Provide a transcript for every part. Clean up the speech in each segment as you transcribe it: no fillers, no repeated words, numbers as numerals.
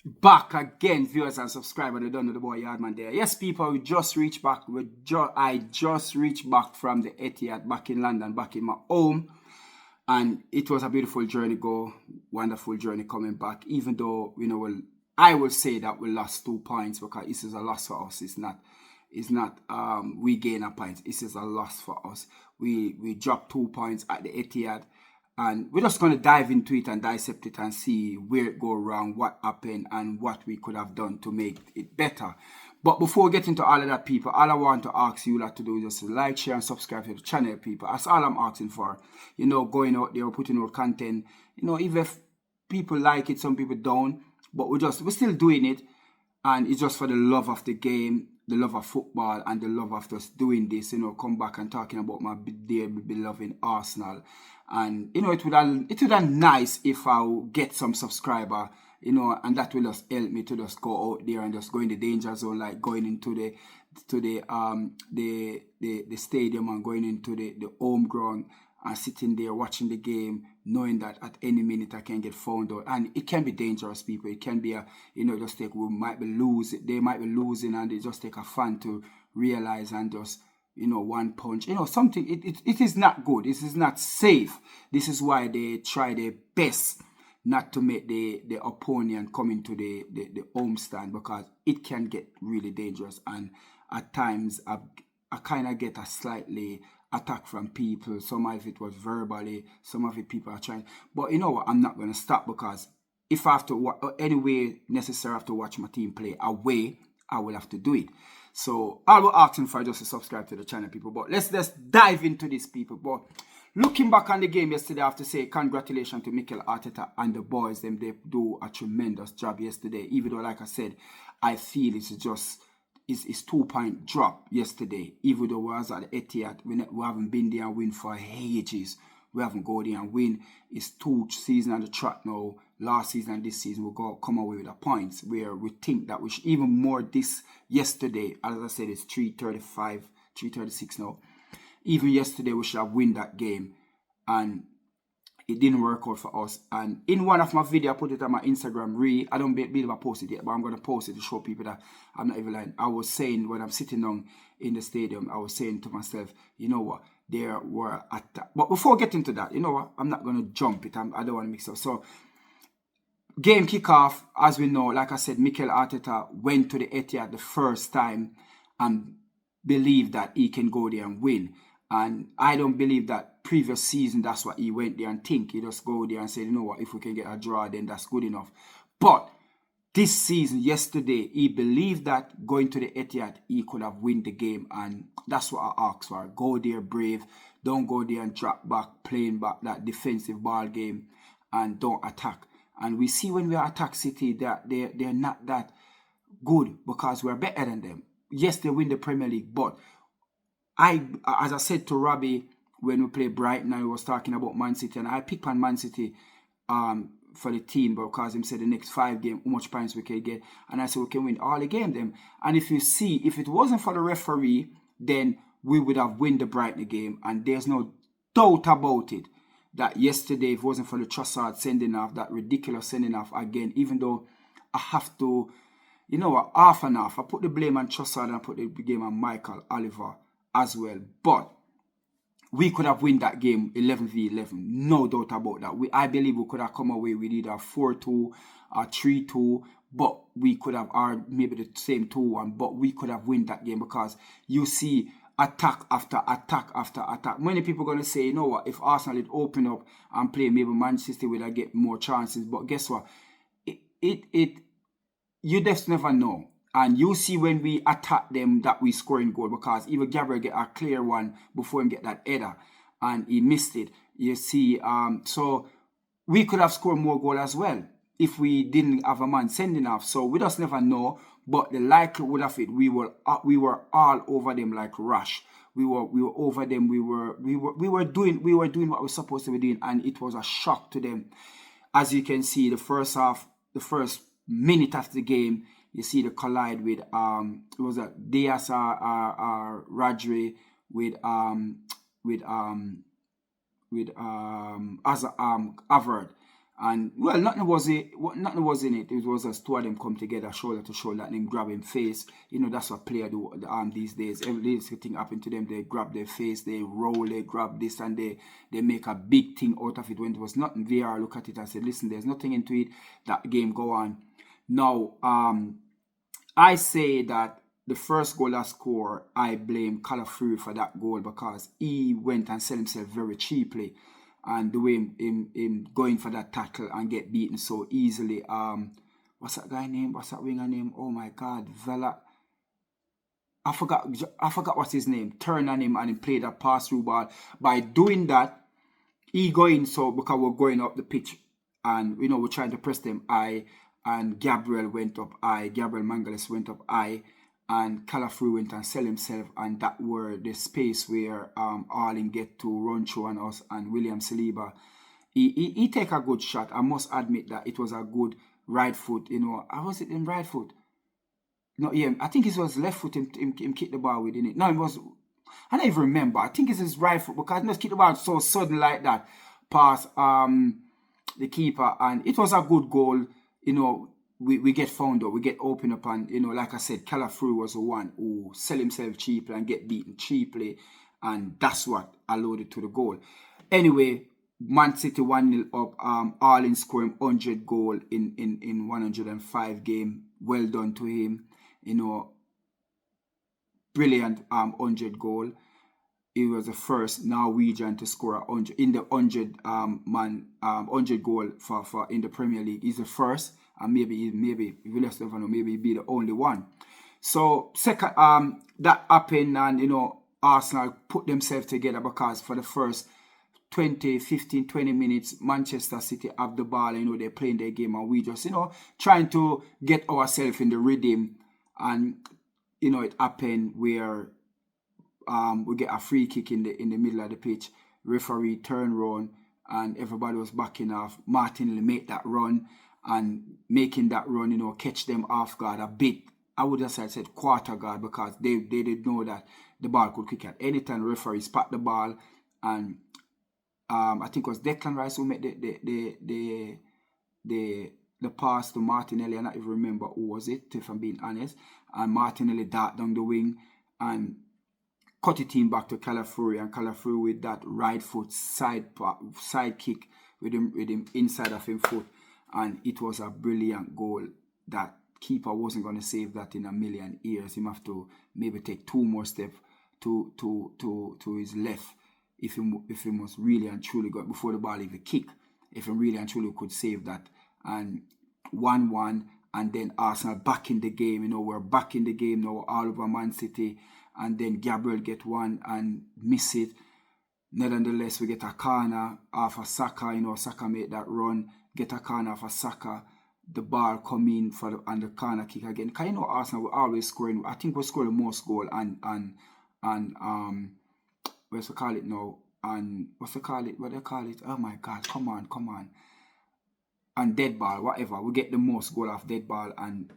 Back again, viewers and subscribers. They don't know the boy Yardman there. Yes, people, we just reached back. I just reached back from the Etihad, back in London, back in my home. And it was a beautiful journey go, wonderful journey coming back. Even though, I will say that we lost 2 points because this is a loss for us. It's not we gain a point. This is a loss for us. We dropped 2 points at the Etihad. And we're just going to dive into it and dissect it and see where it go wrong, what happened, and what we could have done to make it better. But before we get into all of that, people, all I want to ask you lot to do is just like, share, and subscribe to the channel, people. That's all I'm asking for. Going out there, putting out content. Even if people like it, some people don't. But we're still doing it. And it's just for the love of the game, the love of football, and the love of just doing this, come back and talking about my dear beloved Arsenal. And, it would have nice if I would get some subscriber, and that will just help me to just go out there and just go in the danger zone, like going into the stadium and going into the home ground and sitting there watching the game, knowing that at any minute I can get found out. And it can be dangerous, people. It can be they might be losing, and it just take a fan to realize and just, one punch, something. It is not good. This is not safe. This is why they try their best not to make the opponent come into the home stand, because it can get really dangerous. And at times I kind of get a slightly attack from people. Some of it was verbally, some of it people are trying. But you know what? I'm not going to stop, because if I have to, any way necessary, I have to watch my team play away, I will have to do it. So I will ask them for just to subscribe to the channel, people. But let's dive into this, people. But looking back on the game yesterday, I have to say congratulations to Mikel Arteta and the boys. They do a tremendous job yesterday. Even though, like I said, I feel it's 2-point drop yesterday. Even though we was at the Etihad, we haven't been there and win for ages. We haven't go there and win. It's 2 seasons on the track now. Last season and this season, we'll come away with the points, where we think that we should even more this yesterday. As I said, it's 3:35, 3:36 now. Even yesterday, we should have win that game. And it didn't work out for us. And in one of my videos, I put it on my Instagram. I don't believe I posted it yet, but I'm going to post it to show people that I'm not even lying. I was saying, when I'm sitting down in the stadium, I was saying to myself, you know what, there were attacks. But before getting to that, you know what, I'm not going to jump it. I don't want to mix up. So, game kickoff, as we know, like I said, Mikel Arteta went to the Etihad the first time and believed that he can go there and win. And I don't believe that previous season that's what he went there and think. He just go there and said, you know what, if we can get a draw, then that's good enough. But this season, yesterday, he believed that going to the Etihad, he could have win the game. And that's what I asked for. Go there brave. Don't go there and drop back, playing back that defensive ball game, and don't attack. And we see when we attack City that they're not that good, because we're better than them. Yes, they win the Premier League, but as I said to Robbie when we played Brighton, I was talking about Man City, and I picked on Man City for the team, because him said the next 5 games, how much points we can get. And I said we can win all the game them. And if you see, if it wasn't for the referee, then we would have won the Brighton game. And there's no doubt about it that yesterday, if it wasn't for the Trossard sending off, that ridiculous sending off again, even though I have to, half and half. I put the blame on Trossard and I put the blame on Michael Oliver as well. But we could have won that game 11v11. No doubt about that. I believe we could have come away with either 4-2 or 3-2. But we could have, or maybe the same 2-1. But we could have won that game, because you see attack after attack after attack. Many people are going to say, you know what, if Arsenal had open up and play, maybe Manchester would have get more chances. But guess what? You just never know. And you see when we attack them that we scoring goal, because even Gabriel get a clear one before him get that header and he missed it. You see, so we could have scored more goal as well if we didn't have a man sending off. So we just never know. But the likelihood of it, we were all over them like rush. We were over them. We were doing what we were supposed to be doing, and it was a shock to them. As you can see, the first half, the first minute after the game, you see the collide with it was a Diaz or Rodri with Worred. And well, nothing was in it. It was just two of them come together, shoulder to shoulder, and him grab him face. That's what player do these days. Every thing happen to them, they grab their face, they roll, they grab this, and they make a big thing out of it. When it was nothing, VR look at it and say, listen, there's nothing into it. That game go on. Now, I say that the first goal I scored, I blame Calafuri for that goal because he went and sell himself very cheaply. And the way him going for that tackle and get beaten so easily. What's that guy name? What's that winger name? Oh my God, Vela. I forgot what's his name. Turn on him and he played a pass through ball. By doing that, he going so because we're going up the pitch and we're trying to press them high, and Gabriel went up high. Gabriel Mangales went up high. And Calafuri went and sell himself, and that were the space where Arling get to run through on us, and William Saliba. He take a good shot. I must admit that it was a good right foot. How was it in right foot? No, yeah, I think it was left foot him kick the ball within it. No, it was, I don't even remember. I think it's his right foot because he just kick the ball so sudden like that past the keeper, and it was a good goal. We get found out, we get open up, and like I said, Calafuri was the one who sell himself cheaply and get beaten cheaply, and that's what alluded to the goal. Anyway, Man City 1-0 up. Arlen scoring 100 goal in 105 game. Well done to him. Brilliant 100 goal. He was the first Norwegian to score 100 in the 100 goal for in the Premier League. He's the first. And maybe if you less never know, maybe he'll be the only one. So second, that happened, and Arsenal put themselves together because for the first 20 minutes, Manchester City have the ball. They're playing their game, and we just trying to get ourselves in the rhythm. And it happened where we get a free kick in the middle of the pitch. Referee turn round, and everybody was backing off. Martinelli made that run. And making that run, catch them off guard a bit. I would have said quarter guard because they did know that the ball could kick at any time. The referee spat the ball, and I think it was Declan Rice who made the pass to Martinelli. I don't even remember who was it, if I'm being honest. And Martinelli dart down the wing and cut it in back to Calafuri, and Calafuri with that right foot side kick with him inside of him foot. And it was a brilliant goal. That keeper wasn't going to save that in a million years. He have to maybe take two more steps to his left if he was really and truly got before the ball even kick. If he really and truly could save that. And 1-1, and then Arsenal back in the game. We're back in the game now all over Man City. And then Gabriel get one and miss it. Nevertheless, we get a corner off of Saka. Saka made that run. Get a corner for Saka, the ball come in and the corner kick again. Because Arsenal we're always scoring. I think we're scoring the most goal and what's they call it now? And what's they call it? What they call it? Oh my God! Come on! And dead ball, whatever. We get the most goal off dead ball, and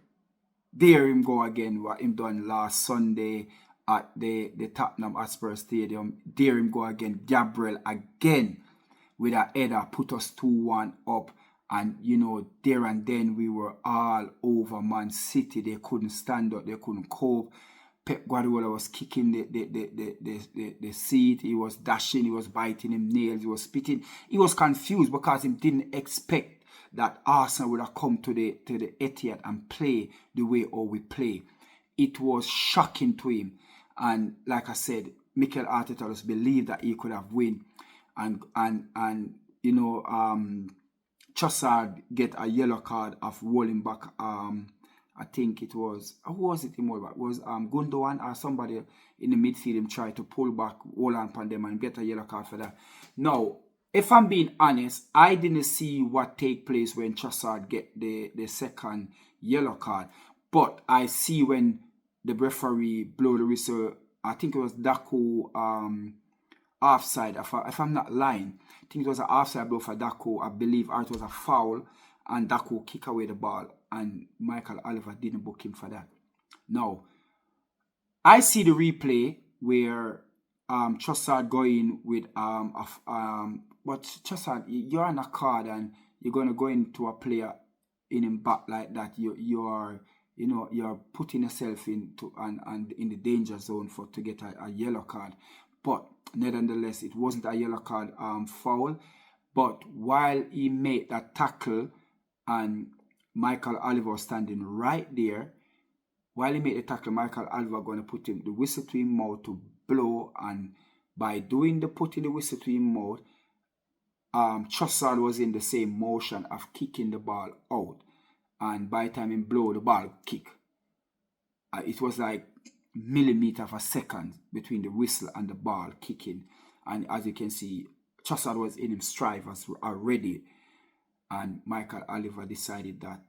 there him go again. What him done last Sunday at the Tottenham Hotspur Stadium. There him go again. Gabriel again with a header put us 2-1 up. And, there and then we were all over Man City. They couldn't stand up. They couldn't cope. Pep Guardiola was kicking the seat. He was dashing. He was biting him nails. He was spitting. He was confused because he didn't expect that Arsenal would have come to the Etihad and play the way we play. It was shocking to him. And like I said, Mikel Arteta just believed that he could have won. And Trossard get a yellow card of rolling back. I think it was, who was it? It was Gundogan or somebody in the midfield. Him try to pull back, hold on upon them and get a yellow card for that. Now, if I'm being honest, I didn't see what take place when Trossard get the second yellow card. But I see when the referee blow the whistle, I think it was Daku offside, if I'm not lying. I think it was an offside blow for Daku, I believe, or it was a foul, and Daku kick away the ball, and Michael Oliver didn't book him for that. Now, I see the replay where Trossard going with but Trossard, you're on a card and you're gonna go into a player in him back like that, you're putting yourself into and in the danger zone for to get a yellow card. But nevertheless, it wasn't a yellow card foul. But while he made that tackle and Michael Oliver was standing right there, while he made the tackle, Michael Oliver going to put him the whistle to him mouth to blow, and by putting the whistle to him mouth, Trossard was in the same motion of kicking the ball out, and by the time he blow the ball kick, it was like millimeter of a second between the whistle and the ball kicking, and as you can see, Trossard was in his stride already, and Michael Oliver decided that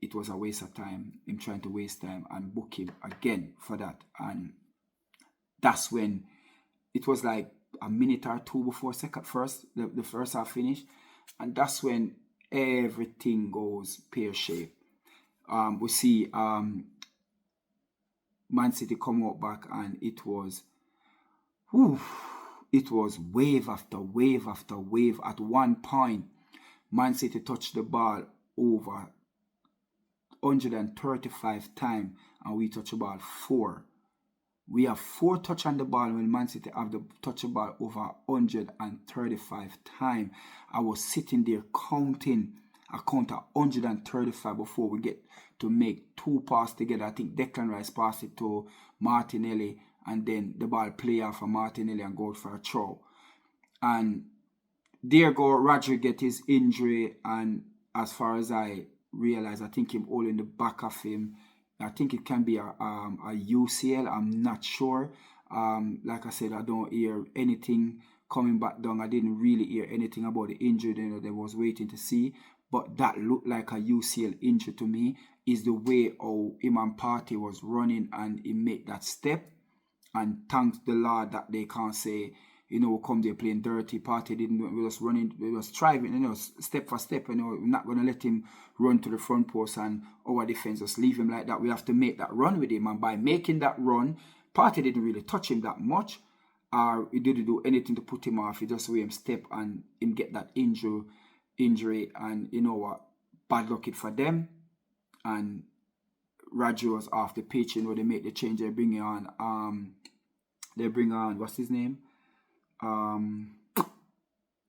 it was a waste of time, him trying to waste time, and book him again for that. And that's when it was like a minute or two before the first half finished, and that's when everything goes pear-shaped. We see Man City come out back, and it was wave after wave after wave. At one point, Man City touched the ball over 135 times, and we touch the ball 4. We have 4 touch on the ball when Man City have the touch the ball over 135 times. I was sitting there counting. I count 135 before we get to make 2 passes together. I think Declan Rice passed it to Martinelli, and then the ball play off of Martinelli and go for a throw. And there go Rodri get his injury, and as far as I realize, I think him all in the back of him. I think it can be a UCL. I'm not sure. Like I said, I don't hear anything coming back down. I didn't really hear anything about the injury that I was waiting to see. But that looked like a UCL injury to me. Is the way how Imam Partey was running and he made that step. And thanks the Lord that they can't say, come there playing dirty. Partey didn't do it. We was running, we was striving, step for step. We're not going to let him run to the front post and our defense just leave him like that. We have to make that run with him. And by making that run, Partey didn't really touch him that much. He didn't do anything to put him off. He just saw him step and him get that injury. And you know what? Bad luck it for them. And Rodri was off the pitch. They make the change. They bring on, what's his name?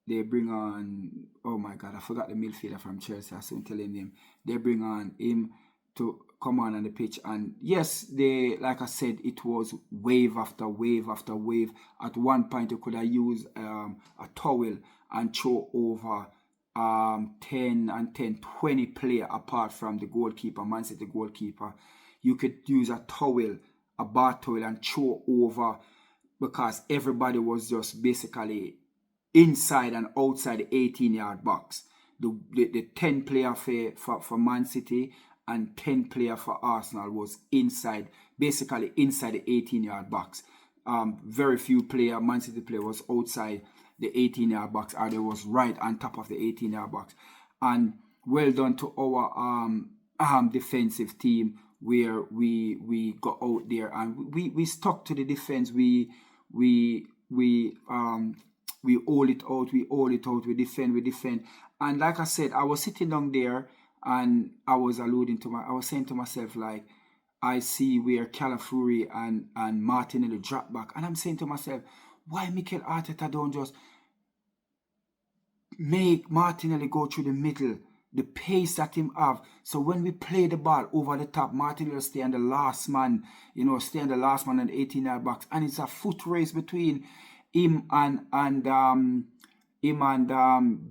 They bring on, oh my God, I forgot the midfielder from Chelsea. I soon telling him. They bring on him to come on the pitch. And yes, like I said, it was wave after wave after wave. At one point, you could have used a towel and throw over 20 player apart from the goalkeeper, Man City goalkeeper. You could use a towel, a bar towel, and throw over, because everybody was just basically inside and outside the 18-yard box. The 10 player for Man City and 10 player for Arsenal was basically inside the 18-yard box. Very few Man City player was outside the 18-yard box, or they was right on top of the 18-yard box. And well done to our defensive team, where we got out there and we stuck to the defense. We hold it out, we defend. And like I said, I was sitting down there and I was saying to myself, like, I see where Calafuri and Martinelli drop back, and I'm saying to myself, why Mikel Arteta don't just make Martinelli go through the middle, the pace that him have, so when we play the ball over the top, Martinelli will stay on the last man, on the 18-yard box, and it's a foot race between him and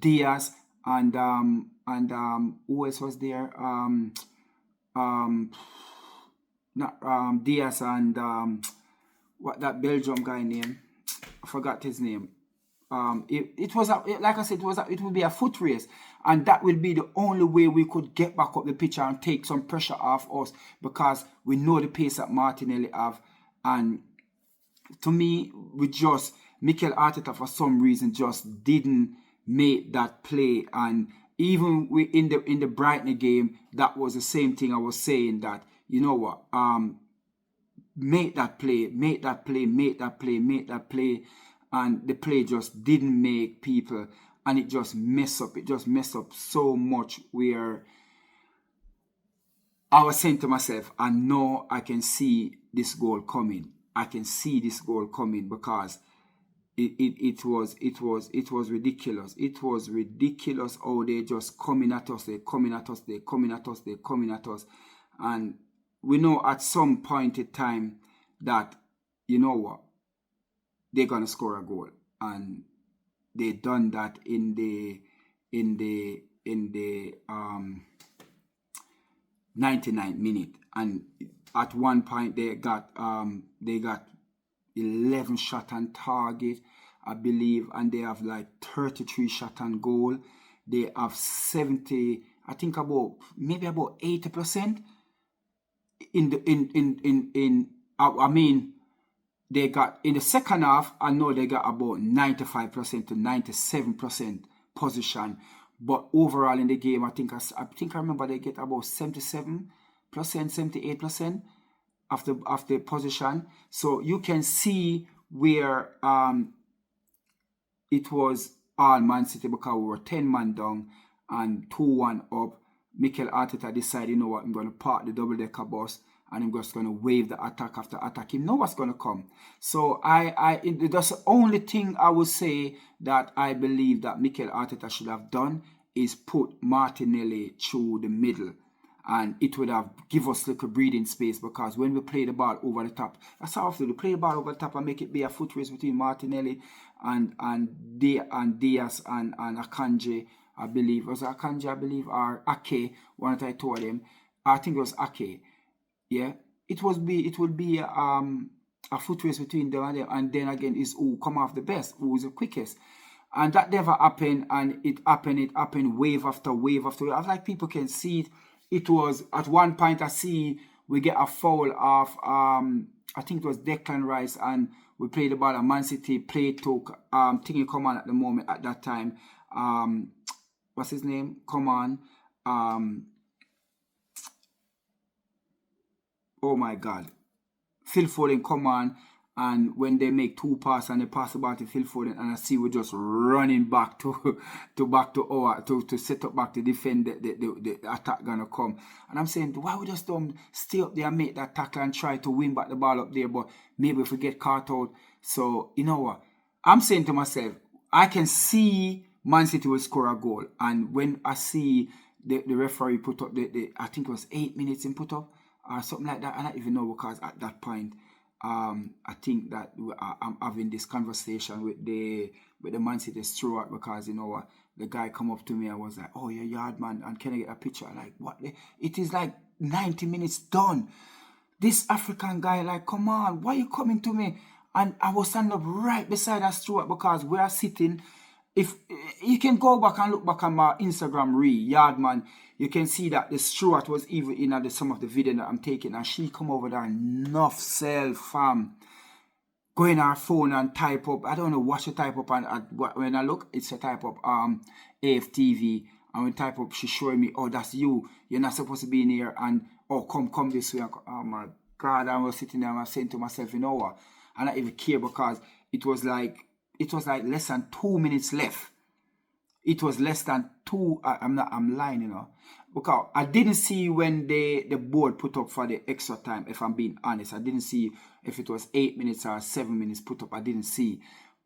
Diaz and who else was there? Diaz and what that Belgium guy name? I forgot his name. It would be a foot race, and that will be the only way we could get back up the pitch and take some pressure off us, because we know the pace that Martinelli have. And to me, Mikel Arteta for some reason just didn't make that play. And even in the Brighton game, that was the same thing. I was saying that, make that play, and the play just didn't make people. and it just messed up. It just messed up so much where I was saying to myself, I know I can see this goal coming. I can see this goal coming because it was ridiculous. It was ridiculous how they just coming at us, they coming at us, they coming at us, they coming at us. And we know at some point in time that, you know what, they're gonna score a goal. And they done that in the 99th minute. And at one point they got 11 shot on target, I believe, and they have like 33 shot on goal. They have 70, I think maybe about 80% I mean, they got in the second half, I know they got about 95% to 97% position. But overall in the game, I think I remember they get about 77%, 78% of the position. So you can see where it was all Man City because we were 10 man down and 2-1 up. Mikel Arteta decided, you know what, I'm going to park the double-decker bus and I'm just going to wave the attack after attack. You know what's going to come. So that's the only thing I would say that I believe that Mikel Arteta should have done is put Martinelli through the middle. And it would have give us little breathing space because when we play the ball over the top, that's how often we play the ball over the top and make it be a foot race between Martinelli and Diaz and Akanji, I believe. Was it Akanji, I believe, or Ake, one that I told him. I think it was Ake. Yeah. It would be a foot race between them and then again is who come off the best, who is the quickest. And that never happened, and it happened wave after wave after wave. I like people can see it. It was at one point I see we get a foul of I think it was Declan Rice and we played the ball and Man City played to thingy come on at the moment at that time. What's his name? Come on. Oh my God. Phil Foden come on, and when they make two passes and they pass the ball to Phil Foden, and I see we're just running back to set up back to defend the attack gonna come. And I'm saying, why we just don't stay up there and make that tackle and try to win back the ball up there, but maybe if we get caught out. So you know what? I'm saying to myself, I can see Man City will score a goal, and when I see the referee put up I think it was 8 minutes in put up or something like that, I don't even know because at that point. I think that I'm having this conversation with the Man City steward because you know what, the guy come up to me and was like, "Oh, you're yard man, and can I get a picture?" I'm like, what? It is like 90 minutes done. This African guy, like, come on, why you coming to me? And I was standing up right beside that steward because we are sitting. If you can go back and look back on my Instagram reel, Yardman, you can see that the steward was even in some of the video that I'm taking, and she come over there enough self, fam. Go in her phone and type up. I don't know what she type up, and when I look, it's a type up AFTV, and when type up, she's showing me, oh, that's you. You're not supposed to be in here, and oh, come this way. Oh my God, I was sitting there and I was saying to myself, you know what? I don't even care because it was like less than 2 minutes left. It was less than two. I'm lying, you know, because I didn't see when the board put up for the extra time. If I'm being honest, I didn't see if it was 8 minutes or 7 minutes put up. I didn't see,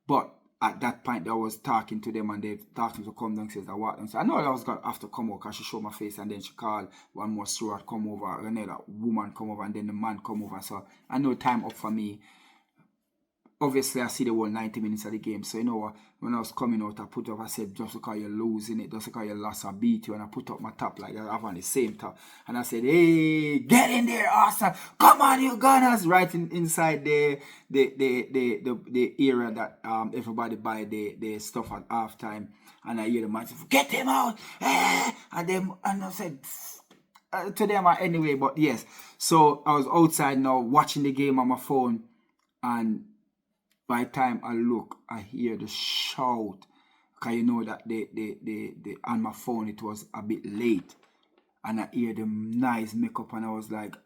but at that point I was talking to them and they talking to come downstairs. I walked downstairs. I know I was gonna have to come over because she showed my face and then she called one more steward come over, another woman come over, and then the man come over. So I know time up for me. Obviously, I see the whole 90 minutes of the game. So, you know, when I was coming out, I put up, I said, just because you're losing it, just because you lost, I beat you. And I put up my top like that. I have on the same top. And I said, hey, get in there, Arsenal. Come on, you Gunners. Right inside the area that everybody buy the stuff at halftime. And I hear the man say, get him out. And I said, to them anyway, but yes. So, I was outside now watching the game on my phone. And by the time I look, I hear the shout. Because you know that the on my phone it was a bit late. And I hear the nice makeup and I was like,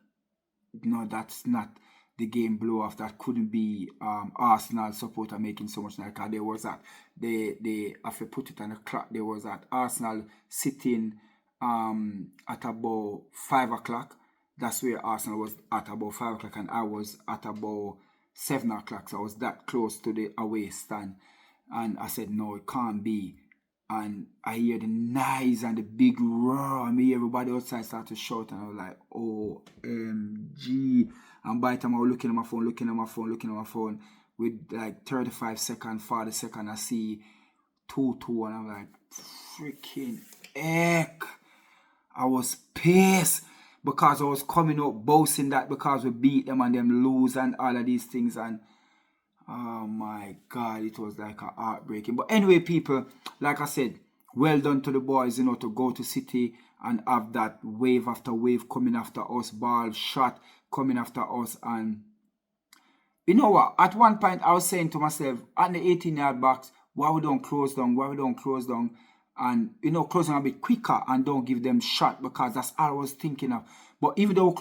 no, that's not the game blew off. That couldn't be Arsenal supporter making so much noise. There was that they if you put it on the clock, there was that Arsenal sitting at about 5 o'clock. That's where Arsenal was at about 5 o'clock, and I was at about 7 o'clock. So I was that close to the away stand, and I said, no, it can't be. And I hear the noise and the big roar. And everybody outside started to shout, and I was like, OMG. And by the time I was looking at my phone, with like 35 seconds, 40 seconds, I see 2-2, and I'm like, freaking heck. I was pissed because I was coming up boasting that because we beat them and them lose and all of these things, and oh my God, it was like a heartbreaking. But anyway, people, like I said, well done to the boys, to go to City and have that wave after wave coming after us, ball shot coming after us. And you know what? At one point, I was saying to myself, at the 18-yard box, why we don't close down? And, close down a bit quicker and don't give them shot, because that's all I was thinking of. But even though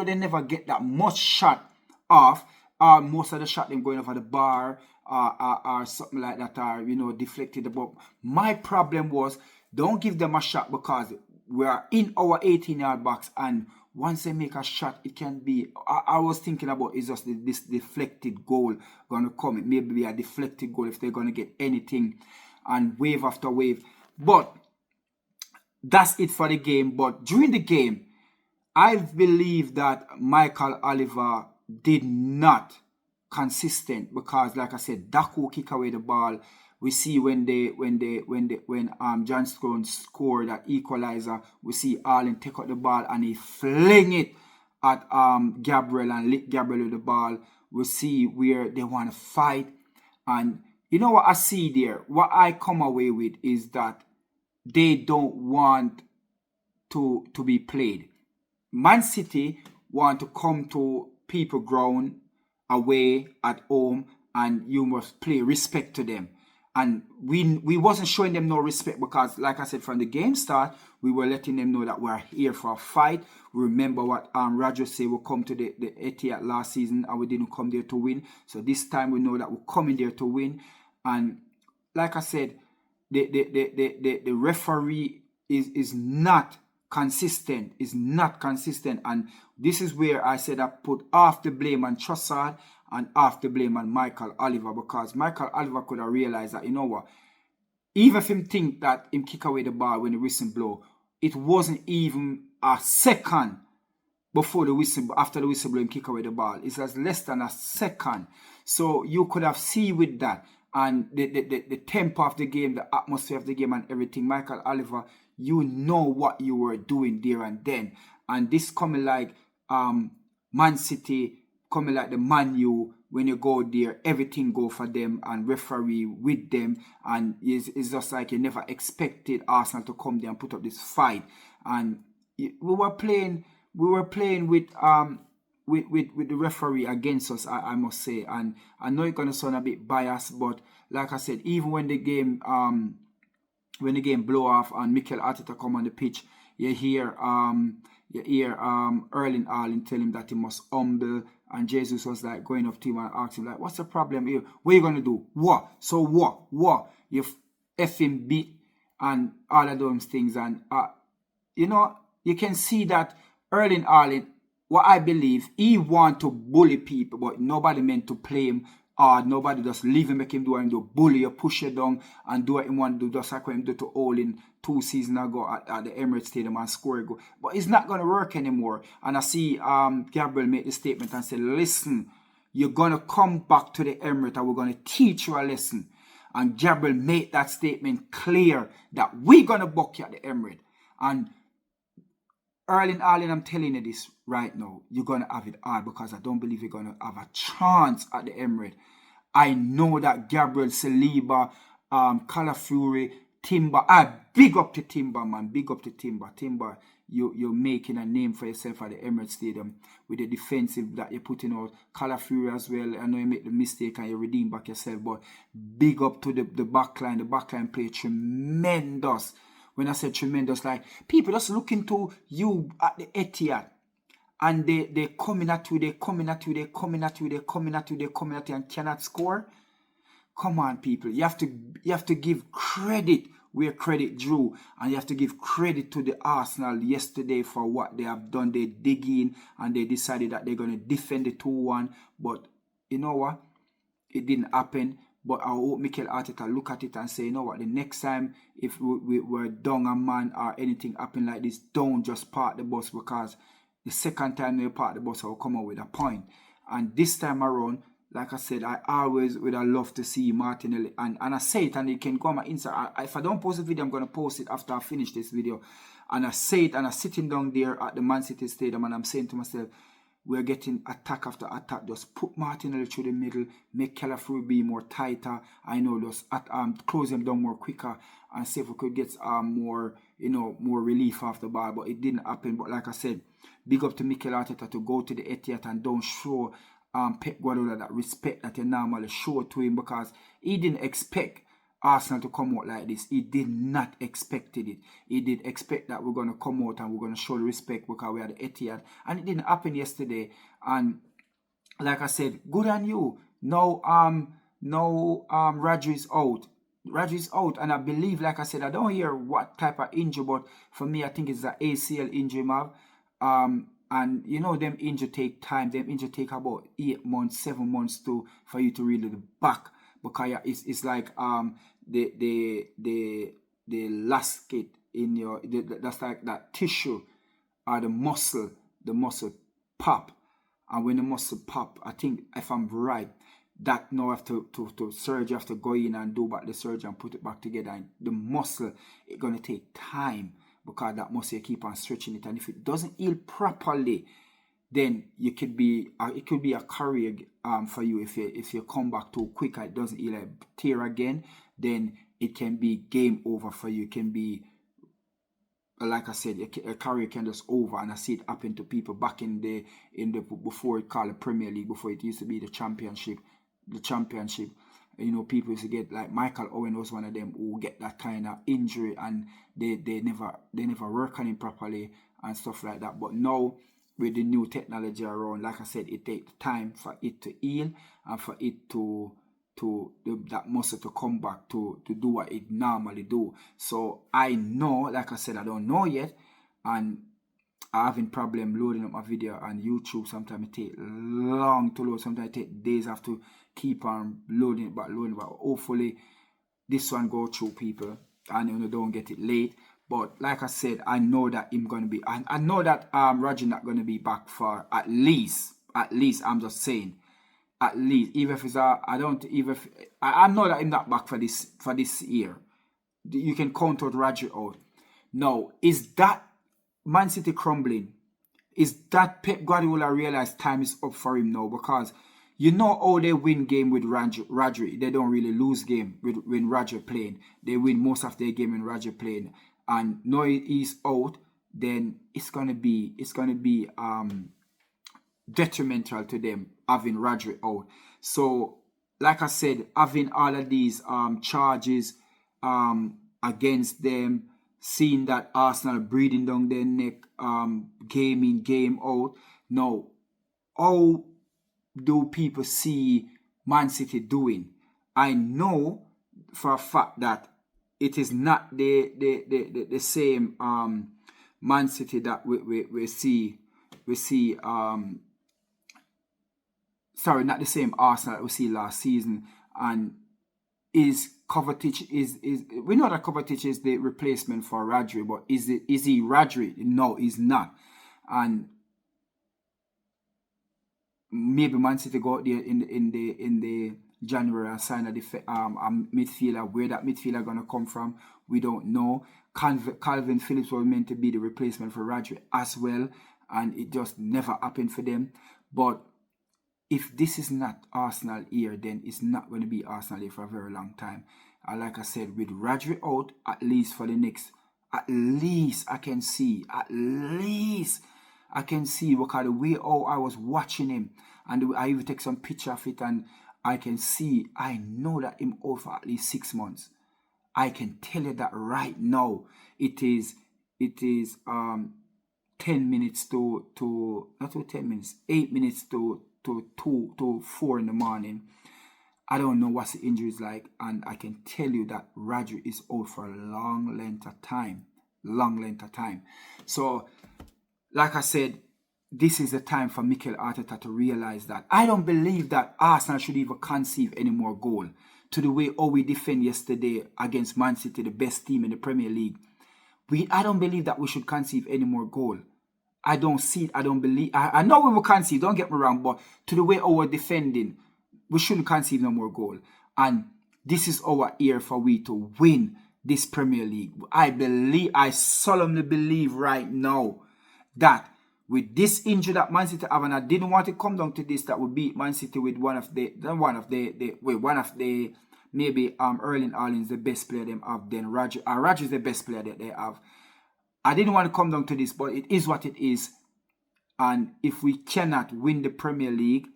they never get that much shot off, most of the shot them going over the bar or something like that are, deflected. But my problem was, don't give them a shot, because we are in our 18-yard box, and once they make a shot, it can be, I was thinking about, is just this deflected goal going to come? It may be a deflected goal if they're going to get anything, and wave after wave. But that's it for the game. But during the game, I believe that Michael Oliver did not consistent, because like I said, Daku kick away the ball. We see when John Stones scored that equalizer, we see Arlen take out the ball and he fling it at Gabriel and lick Gabriel with the ball. We see where they want to fight, and you know what I see there? What I come away with is that they don't want to be played. Man City want to come to people ground, away, at home, and you must play respect to them. And we wasn't showing them no respect, because, like I said, from the game start, we were letting them know that we're here for a fight. Remember what Rodri said, we'll come to the Etihad last season, and we didn't come there to win. So this time we know that we're coming there to win. And like I said, the referee is not consistent, and this is where I said I put half the blame on Trossard and half the blame on Michael Oliver, because Michael Oliver could have realized that, even if him think that him kick away the ball when the whistle blow, it wasn't even a second before the whistle, after the whistle blow, him kick away the ball. It's less than a second. So you could have seen with that, and the tempo of the game, the atmosphere of the game and everything. Michael Oliver, you know what you were doing there and then. And this coming like Man City, coming like the Man U, when you go there, everything go for them and referee with them. And it's just like you never expected Arsenal to come there and put up this fight. And we were playing with the referee against us, I must say. And I know it's gonna sound a bit biased, but like I said, even when the game blow off and Mikel Arteta come on the pitch, you hear Erling Haaland tell him that he must humble, and Jesus was like going up to him and asking him like, what's the problem here? What are you gonna do? What? So what? You effing beat and all of those things. And you can see that Erling Haaland, what I believe, he want to bully people, but nobody meant to play him. Nobody just leave him, make him do what him do, bully you, push you down, and do what him want to do, just like what him do to Olin 2 seasons ago at the Emirates Stadium and score a goal. But it's not going to work anymore. And I see Gabriel make the statement and say, listen, you're going to come back to the Emirates and we're going to teach you a lesson. And Gabriel made that statement clear that we're going to buck you at the Emirates. And Erling Haaland, I'm telling you this right now, you're going to have it hard, because I don't believe you're going to have a chance at the Emirates. I know that Gabriel, Saliba, Calafiori, Timber, big up to Timber, man, big up to Timber. Timber, you're making a name for yourself at the Emirates Stadium with the defensive that you're putting out. Calafiori as well, I know you make the mistake and you redeem back yourself, but big up to the backline. The backline play tremendous. When I say tremendous, like, people just looking to you at the Etihad and they coming at you, and cannot score. Come on, people. You have to give credit where credit due, and you have to give credit to the Arsenal yesterday for what they have done. They dig in and they decided that they're gonna defend the 2-1. But you know what? It didn't happen. But I hope Mikel Arteta look at it and say, you know what, the next time if we're down a man or anything happen like this, don't just park the bus, because the second time they park the bus, I'll come out with a point. And this time around, like I said, I always would have loved to see Martinelli. And I say it, and you can go on my Insta. If I don't post the video, I'm going to post it after I finish this video. And I say it, and I'm sitting down there at the Man City Stadium, and I'm saying to myself, we're getting attack after attack. Just put Martinelli through the middle, make Calafru be more tighter. I know, just close him down more quicker, and see if we could get more relief off the ball. But it didn't happen. But like I said, big up to Mikel Arteta to go to the Etihad and don't show Pep Guardiola that respect that they normally show to him, because he didn't expect Arsenal to come out like this. He did not expect it. He did expect that we're going to come out and we're going to show the respect because we are the Etihad, and it didn't happen yesterday. And like I said, good on you. Now Rodri's out. Rodri's out, and I believe, like I said, I don't hear what type of injury, but for me, I think it's the ACL injury, and you know, them injury take time. Them injury take about 8 months, 7 months for you to really back, because it's like the lasket in your that's like that tissue or the muscle pop, and when the muscle pop, I think if I'm right, that now have to surgery, have to go in and do back the surgery and put it back together, and the muscle, it's gonna take time, because that muscle, you keep on stretching it, and if it doesn't heal properly, then it could be a career for you. If you come back too quick and it doesn't heal, like tear again, then it can be game over for you. It can be, like I said, a career can just over, and I see it happen to people back in the before it called the Premier League, before it used to be the championship. You know, people used to get, like Michael Owen was one of them who get that kind of injury, and they never work on it properly and stuff like that. But now with the new technology around, like I said, it takes time for it to heal and for it to that muscle to come back to do what it normally do. So I know, like I said, I don't know yet, and I'm having problem loading up my video on YouTube. Sometimes it take long to load. Sometimes it take days. I have to keep on loading it back. Hopefully this one go through, people, and you don't get it late. But like I said, I know that him gonna be. I know that Rodri not gonna be back for at least. I'm just saying, at least. Even if it's I know that I'm not back for this year. You can count out Rodri out. Now, is that Man City crumbling? Is that Pep Guardiola realized time is up for him now? Because you know how they win game with Rodri. They don't really lose game when Rodri playing. They win most of their game when Rodri playing. And now he's out, then it's gonna be detrimental to them having Rodri out. So, like I said, having all of these charges against them, seeing that Arsenal breathing down their neck, game in, game out. Now, how do people see Man City doing? I know for a fact that it is not the same Man City that we see. Sorry, not the same Arsenal that we see last season. And Kovacic is we know that Kovacic is the replacement for Rodri, but is he Rodri? No, he's not. And maybe Man City go out there in the January and sign a midfielder. Where that midfielder gonna come from, we don't know. Calvin Phillips was meant to be the replacement for Rodri as well, and it just never happened for them. But if this is not Arsenal here, then it's not going to be Arsenal here for a very long time. And like I said, with Rodri out, at least for the next, at least I can see, because the way I was watching him, and I even take some picture of it, and I can see, I know that him out for at least 6 months. I can tell you that right now. It is 10 minutes not to 10 minutes, 8 minutes to 4 in the morning. I don't know what the injury is like, and I can tell you that Rodri is out for a long length of time. So, like I said, this is the time for Mikel Arteta to realize that I don't believe that Arsenal should even conceive any more goal. To the way we defend yesterday against Man City, the best team in the Premier League, I don't believe that we should conceive any more goal. I don't see it. I don't believe. I know we will conceive. Don't get me wrong, but to the way we're defending, we shouldn't conceive no more goal. And this is our year for we to win this Premier League. I solemnly believe right now that with this injury that Man City have, and I didn't want to come down to this, that we beat Man City with one of the maybe Erling Haaland's the best player they have, then Rodri is the best player that they have. I didn't want to come down to this, but it is what it is. And if we cannot win the Premier League,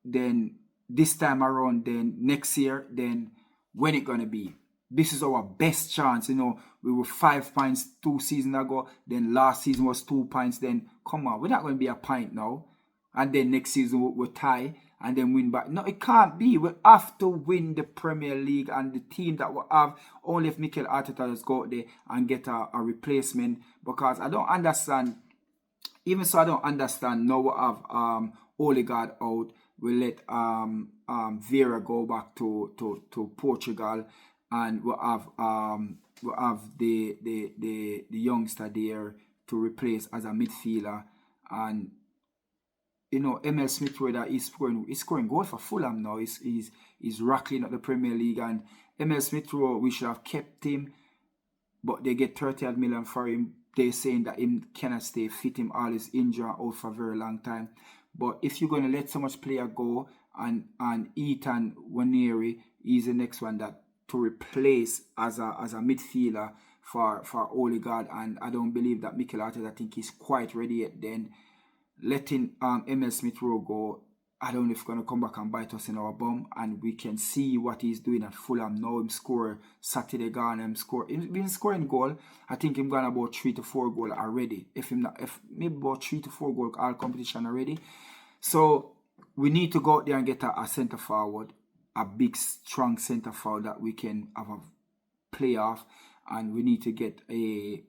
then this time around, then next year, then when it gonna be? This is our best chance. We were 5 points 2 seasons ago. Then last season was 2 points. Then come on, we're not going to be a point now. And then next season we'll tie and then win back. No, it can't be. We have to win the Premier League, and the team that we have, only if Mikel Arteta just go out there and get a replacement. Because I don't understand. Even so, I don't understand. Now we have Odegaard out. We let Vieira go back to Portugal. And we have the youngster there to replace as a midfielder. And Emil Smith-Rowe that is scoring goal for Fulham now. He's rattling at the Premier League. And Emil Smith-Rowe, we should have kept him, but they get 30 million for him. They're saying that he cannot stay fit. Him all is injured out for a very long time. But if you're going to let so much player go, and Ethan Waneri is the next one that to replace as a midfielder for Odegaard, and I don't believe that Mikel Arteta, I think he's quite ready yet. Then letting Emil Smith-Rowe go, I don't know if he's going to come back and bite us in our bum. And we can see what he's doing at Fulham now. Him score Saturday gone, he's been scoring goal. I think him gone about 3 to 4 goal already. If maybe about 3 to 4 goal all competition already. So we need to go out there and get a centre forward, a big strong centre forward that we can have a playoff, and we need to get a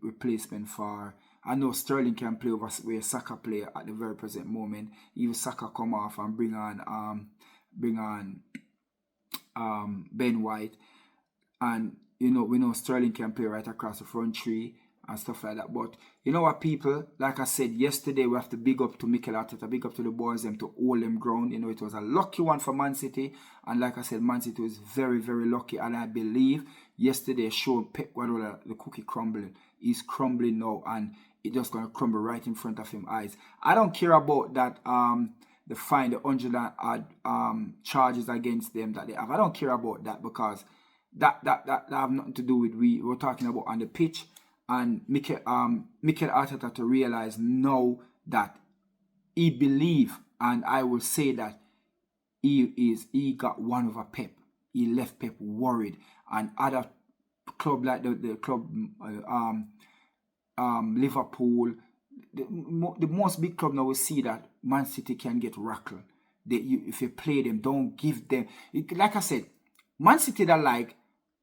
replacement for. I know Sterling can play over where Saka play at the very present moment. Even Saka come off and bring on Ben White, and we know Sterling can play right across the front three and stuff like that. But you know what, people? Like I said yesterday, we have to big up to Mikel Arteta, big up to the boys, them to hold them ground. It was a lucky one for Man City, and like I said, Man City was very, very lucky. And I believe yesterday showed Pep Guardiola the cookie crumbling. He's crumbling now, and it's just gonna crumble right in front of him eyes. I don't care about that. The fine, the 100 charges against them that they have. I don't care about that, because that have nothing to do with we're talking about on the pitch. And Mikel Arteta to realize now that he believe, and I will say that he got one over Pep. He left Pep worried, and other club like the club Liverpool, the most big club now will see that Man City can get rattled. If you play them, don't give them. Like I said, Man City that like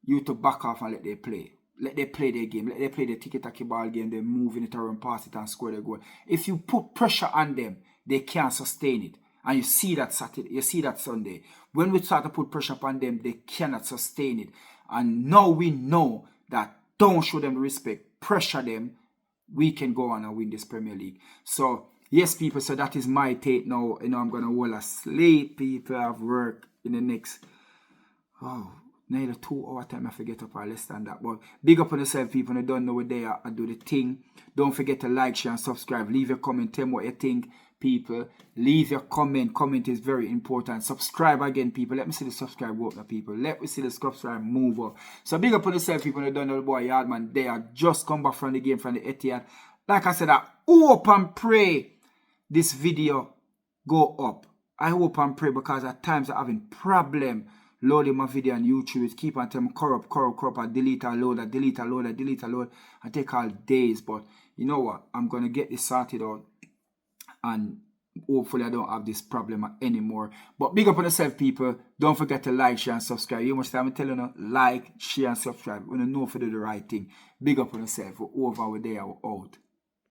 you to back off and let them play. Let them play their game. Let them play the tiki-taki ball game. They move in it around, pass it, and score the goal. If you put pressure on them, they can't sustain it. And you see that Saturday, you see that Sunday. When we start to put pressure upon them, they cannot sustain it. And now we know that don't show them respect, pressure them, we can go on and win this Premier League. So, yes, people, so that is my take now. I'm going to fall asleep. People have work in the next, nearly 2 hour time. I forget up or less than that. But big up on yourself, people. I don't know where they are. I do the thing. Don't forget to like, share, and subscribe. Leave your comment. Tell me what you think, people. Leave your comment. Comment is very important. Subscribe again, people. Let me see the subscribe go up now, people. Let me see the subscribe move up. So big up on yourself, people. I don't know the boy Yardman. They are just come back from the game from the Etihad. Like I said, I hope and pray this video go up. I hope and pray, because at times I'm having problem loading my video on YouTube. It keep on telling me corrupt, and delete and load, and take all days. But you know what? I'm gonna get this sorted out, and hopefully I don't have this problem anymore. But big up on yourself, people. Don't forget to like, share, and subscribe. You must have me telling you, like, share, and subscribe. When you know if you do the right thing. Big up on yourself. We're over, we're there, we're out.